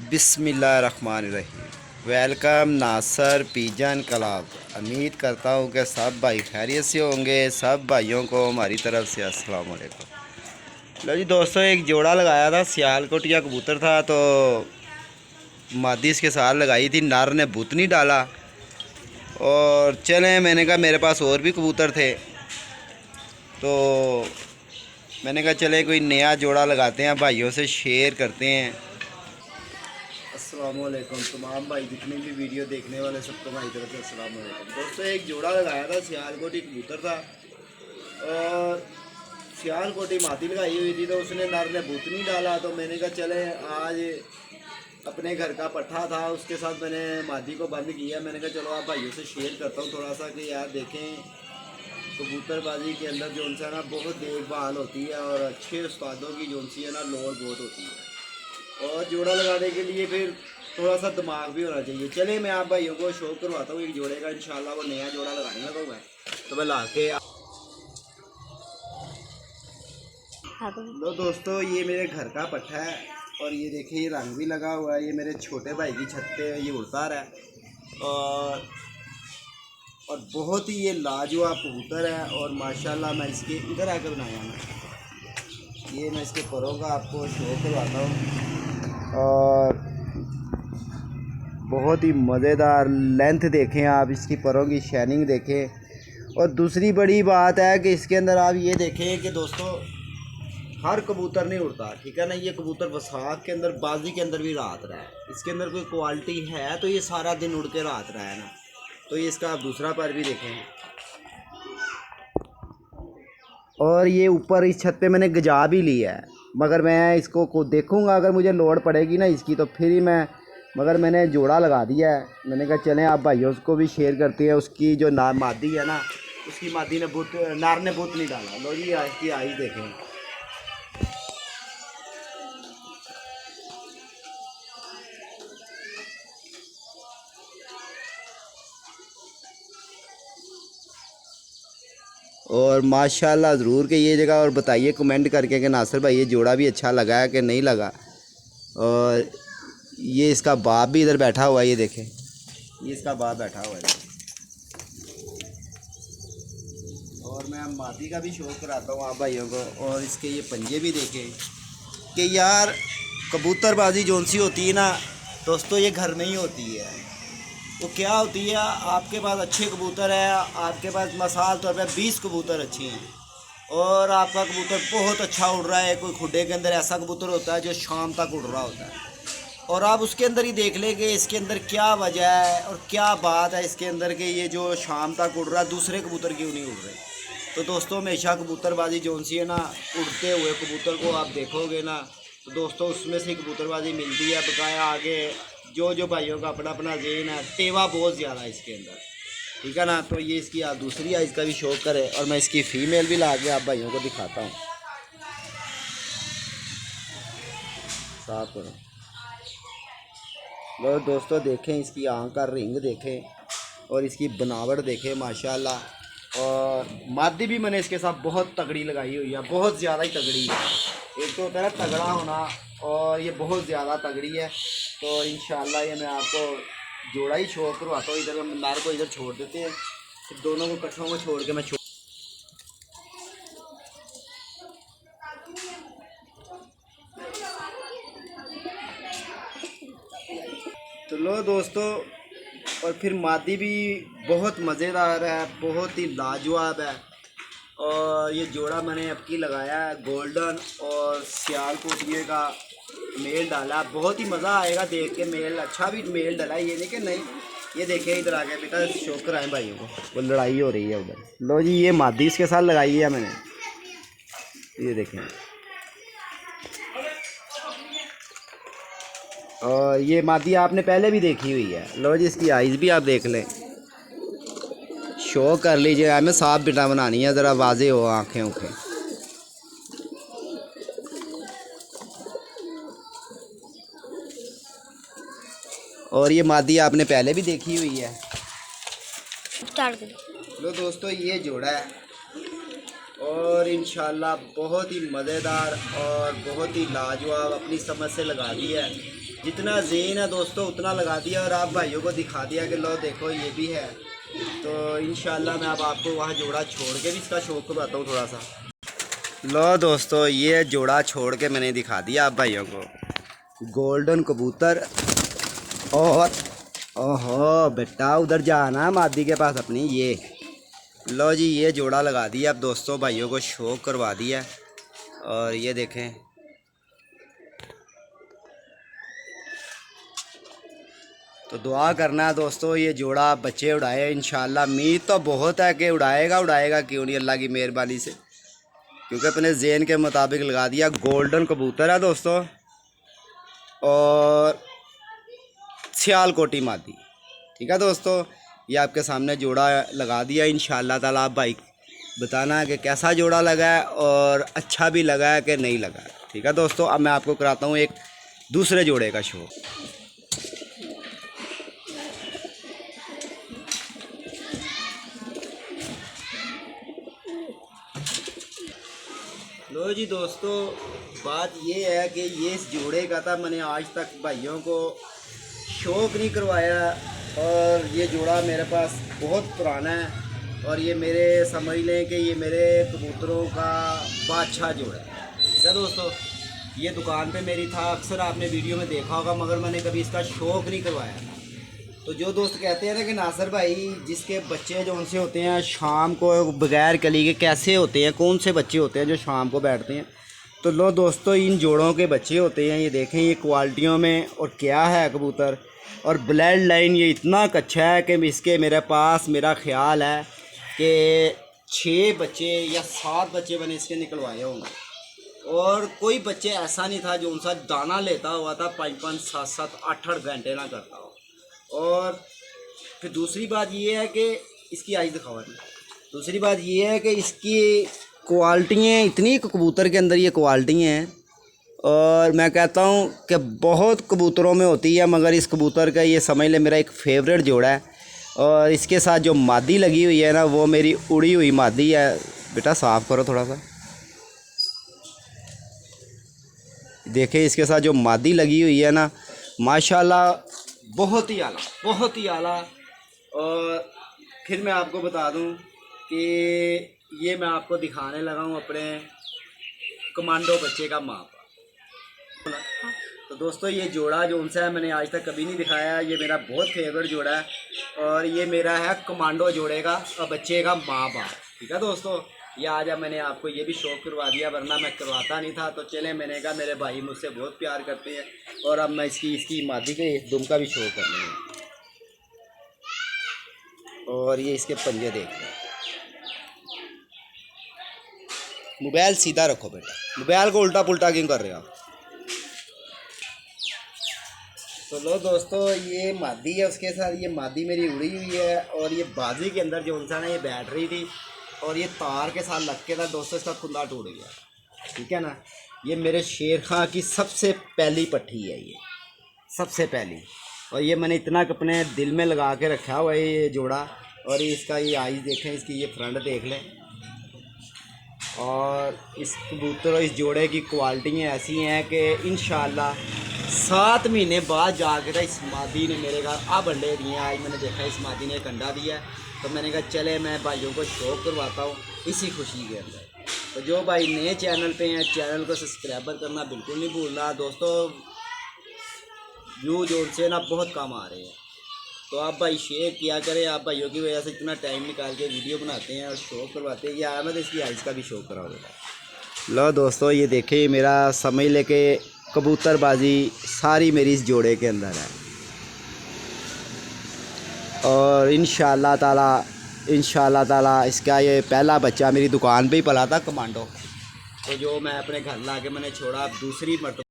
बिस्मिल्लाहिर्रहमानिर्रहीम। वेलकम नासर pigeon club. उम्मीद करता हूँ कि सब भाई खैरियत से होंगे। सब भाइयों को हमारी तरफ से अस्सलाम वालेकुम। लो जी दोस्तों, एक जोड़ा लगाया था, सियालकोटिया कबूतर था, तो मादी इसके साथ लगाई थी, नर ने बुत नहीं डाला। और चले, मैंने कहा मेरे पास और भी कबूतर थे, तो मैंने कहा चले कोई नया जोड़ा लगाते हैं, भाइयों से शेयर करते हैं। अस्सलामुअलैकुम तमाम भाई, जितने भी वीडियो देखने वाले सबको हमारी तरफ से अस्सलामुअलैकुम। दोस्तों, एक जोड़ा लगाया था, सियालकोटी कबूतर था, और सियालकोटी मादी लगाई हुई थी, तो उसने नर ने बूत नहीं डाला। तो मैंने कहा चले आज अपने घर का पट्ठा था, उसके साथ मैंने मादी को बंद किया। मैंने कहा चलो आप भाइयों से शेयर करता हूँ थोड़ा सा कि यार देखें, कबूतरबाजी के अंदर जो है ना बहुत देखभाल होती है, और अच्छे उस्तादों की जो सी है ना लोड़ बहुत होती है, और जोड़ा लगाने के लिए फिर थोड़ा सा दिमाग भी होना चाहिए। चलिए मैं आप भाइयों को शो करवाता हूँ एक जोड़े का। इंशाल्लाह वो नया जोड़ा लगाने लगा हुआ है, तो मैं ला के लो दोस्तों, ये मेरे घर का पट्ठा है, और ये देखिए ये रंग भी लगा हुआ है। ये मेरे छोटे भाई की छत पे ये उड़ता रहा है, और बहुत ही ये लाजवाब कबूतर है। और माशाल्लाह मैं इसके इधर आकर बनाया मैं, ये मैं इसके परों का आपको शो करवाता हूँ। और बहुत ही मज़ेदार लेंथ देखें आप, इसकी परों की शाइनिंग देखें। और दूसरी बड़ी बात है कि इसके अंदर आप ये देखें कि दोस्तों हर कबूतर नहीं उड़ता, ठीक है ना। ये कबूतर वसाख के अंदर, बाजी के अंदर भी रात रहा है। इसके अंदर कोई क्वालिटी है तो ये सारा दिन उड़ के रात रहा है ना। तो ये इसका आप दूसरा पर भी देखें। और ये ऊपर इस छत पे मैंने गजा भी लिया है, मगर मैं इसको देखूंगा, अगर मुझे लोड पड़ेगी ना इसकी तो फिर ही मैं, मगर मैंने जोड़ा लगा दिया है। मैंने कहा चलें आप भाइयों को भी शेयर करते हैं। उसकी जो मादी है ना, उसकी मादी ने बुत, नार ने बुत नहीं डाला। लो जी इसकी आइज़ देखें। और माशाल्लाह ज़रूर के ये जगह, और बताइए कमेंट करके कि नासिर भाई ये जोड़ा भी अच्छा लगा है कि नहीं लगा। और ये इसका बाप भी इधर बैठा हुआ है, ये देखें, ये इसका बाप बैठा हुआ है। और मैं मादी का भी शौक कराता हूँ आप भाइयों को। और इसके ये पंजे भी देखें कि यार कबूतरबाजी जौन सी होती है ना दोस्तों, ये घर में ही होती है। वो क्या होती है, आपके पास अच्छे कबूतर है, आपके पास मिसाल तौर पे 20 कबूतर अच्छे हैं, और आपका कबूतर बहुत अच्छा उड़ रहा है। कोई खुडे के अंदर ऐसा कबूतर होता है जो शाम तक उड़ रहा होता है, और आप उसके अंदर ही देख लें कि इसके अंदर क्या वजह है और क्या बात है इसके अंदर कि ये जो शाम तक उड़ रहा है, दूसरे कबूतर क्यों नहीं उड़ रहे। तो दोस्तों हमेशा कबूतरबाजी जौन सी है ना, उड़ते हुए कबूतर को आप देखोगे ना, तो दोस्तों उसमें से कबूतरबाजी मिलती है। बकाया आगे जो भाइयों का अपना अपना जेन है, तेवा बहुत ज़्यादा है इसके अंदर, ठीक है ना। तो ये इसकी आप दूसरी आइज़ का भी शौक करें, और मैं इसकी फ़ीमेल भी ला के आप भाइयों को दिखाता हूँ। साफ करो लो दोस्तों, देखें इसकी आँख का रिंग देखें, और इसकी बनावट देखें माशाल्लाह। और मादी भी मैंने इसके साथ बहुत तगड़ी लगाई हुई है, बहुत ज़्यादा ही तगड़ी है। एक तो होता है तगड़ा होना, और ये बहुत ज़्यादा तगड़ी है। तो इंशाल्लाह ये मैं आपको जोड़ा ही शो करवाता हूँ। इधर नार को इधर छोड़ देते हैं, फिर दोनों को कट्ठों को छोड़ के मैं तो लो दोस्तों, और फिर मादी भी बहुत मज़ेदार है, बहुत ही लाजवाब है। और ये जोड़ा मैंने अब की लगाया है, गोल्डन और सियालकोटिये का मेल डाला। बहुत ही मज़ा आएगा देख के, मेल अच्छा भी मेल डाला है, ये नहीं कि नहीं। ये देखें इधर आ गया बेटा, शौक कराएं भाइयों को, वो लड़ाई हो रही है उधर। लो जी ये मादी इसके साथ लगाई है मैंने, ये देखें। और ये मादी आपने पहले भी देखी हुई है। लो जी इसकी आइज़ भी आप देख लें, शो कर लीजिए। हमें साफ बिटा बनानी है, ज़रा वाजे हो आँखें उखें। और ये मादी आपने पहले भी देखी हुई है। लो दोस्तों ये जोड़ा है, और इंशाल्लाह बहुत ही मज़ेदार और बहुत ही लाजवाब अपनी समझ से लगा दी है। जितना ज़ेन है दोस्तों उतना लगा दिया और आप भाइयों को दिखा दिया कि लो देखो ये भी है। तो इंशाल्लाह मैं अब आपको वहाँ जोड़ा छोड़ के भी इसका शौक़ करवाता हूँ थोड़ा सा। लो दोस्तों ये जोड़ा छोड़ के मैंने दिखा दिया आप भाइयों को, गोल्डन कबूतर। और ओहो बेटा उधर जाना मादी के पास अपनी। ये लो जी ये जोड़ा लगा दिया अब दोस्तों, भाइयों को शौक़ करवा दिया। और ये देखें तो दुआ करना है दोस्तों ये जोड़ा बच्चे उड़ाए इंशाल्लाह। उम्मीद तो बहुत है कि उड़ाएगा क्यों नहीं, अल्लाह की मेहरबानी से, क्योंकि अपने ज़ेन के मुताबिक लगा दिया। गोल्डन कबूतर है दोस्तों और सियालकोटी मादी। ठीक है दोस्तों, ये आपके सामने जोड़ा लगा दिया। इंशाल्लाह ताला आप भाई बताना है कि कैसा जोड़ा लगा है और अच्छा भी लगा है कि नहीं लगा है। ठीक है दोस्तों, अब मैं आपको कराता हूँ एक दूसरे जोड़े का शो। लो जी दोस्तों, बात ये है कि ये इस जोड़े का था, मैंने आज तक भाइयों को शौक़ नहीं करवाया। और ये जोड़ा मेरे पास बहुत पुराना है और ये मेरे समझ लें कि ये मेरे कबूतरों का बादशाह जोड़ा है। ठीक है दोस्तों, ये दुकान पे मेरी था, अक्सर आपने वीडियो में देखा होगा, मगर मैंने कभी इसका शौक़ नहीं करवाया। तो जो दोस्त कहते हैं ना कि नासिर भाई जिसके बच्चे जो उनसे होते हैं शाम को बगैर कली के कैसे होते हैं, कौन से बच्चे होते हैं जो शाम को बैठते हैं, तो लो दोस्तों इन जोड़ों के बच्चे होते हैं। ये देखें ये क्वालिटियों में और क्या है कबूतर, और ब्लड लाइन ये इतना अच्छा है कि इसके मेरे पास मेरा ख्याल है कि 6 बच्चे या 7 बच्चे मैंने इसके निकलवाए होंगे। और कोई बच्चे ऐसा नहीं था जो उनसा दाना लेता हुआ था 5-5, 7-7, 8-8 घंटे ना करता हो। और फिर दूसरी बात ये है कि इसकी आइज़ दिखावा नहीं। दूसरी बात ये है कि इसकी क्वालिटियाँ इतनी कबूतर के अंदर ये क्वालिटी हैं, और मैं कहता हूँ कि बहुत कबूतरों में होती है, मगर इस कबूतर का ये समझ ले मेरा एक फेवरेट जोड़ा है। और इसके साथ जो मादी लगी हुई है ना वो मेरी उड़ी हुई मादी है। बेटा साफ़ करो थोड़ा सा, देखें इसके साथ जो मादी लगी हुई है ना माशाल्लाह बहुत ही आला। और फिर मैं आपको बता दूं कि ये मैं आपको दिखाने लगा हूँ अपने कमांडो बच्चे का माँ बाप। तो दोस्तों ये जोड़ा जो उनसे है मैंने आज तक कभी नहीं दिखाया, ये मेरा बहुत फेवरेट जोड़ा है और ये मेरा है कमांडो जोड़े का बच्चे का माँ बाप। ठीक है दोस्तों, ये आज मैंने आपको ये भी शौक़ करवा दिया, वरना मैं करवाता नहीं था। तो चले मैंने कहा मेरे भाई मुझसे बहुत प्यार करते हैं और अब मैं इसकी मादी के दुम का भी शौक़ करने लगा। और ये इसके पंजे देख रहे हैं। मोबाइल सीधा रखो बेटा, मोबाइल को उल्टा पुल्टा क्यों कर रहे हो आप। तो लो दोस्तों ये मादी है, उसके साथ ये मादी मेरी उड़ी हुई है और ये बाजी के अंदर जो उनसा ना ये बैठ रही थी और ये तार के साथ लग के था दोस्तों, इसका कुंदा टूट गया। ठीक है ना, ये मेरे शेर खां की सबसे पहली पट्टी है, ये सबसे पहली। और ये मैंने इतना अपने दिल में लगा के रखा हुआ है ये जोड़ा। और इसका ये आइज़ देखें, इसकी ये फ्रंट देख लें। और इस कबूतर और इस जोड़े की क्वालिटियाँ ऐसी हैं कि इंशाल्लाह 7 महीने बाद जाकर इस मादी ने मेरे घर अब अंडे दिए। आज मैंने देखा इस मादी ने एक अंडा दिया है, तो मैंने कहा चले मैं भाइयों को शौक़ करवाता हूँ इसी खुशी के अंदर। तो जो भाई नए चैनल पे हैं चैनल को सब्सक्राइबर करना बिल्कुल नहीं भूलना दोस्तों, व्यू जो से ना बहुत कम आ रहे हैं। तो आप भाई शेयर किया करें, आप भाइयों की वजह से इतना टाइम निकाल के वीडियो बनाते हैं और शौक़ करवाते हैं। ये आया तो इसकी आइज़ का भी शौक़ कराओगे। लो दोस्तों ये देखिए मेरा समझ ले के कबूतरबाजी सारी मेरी इस जोड़े के अंदर है। और इंशाल्लाह ताला इसका ये पहला बच्चा मेरी दुकान पे ही पला था कमांडो। तो जो मैं अपने घर ला के मैंने छोड़ा, अब दूसरी मरतबा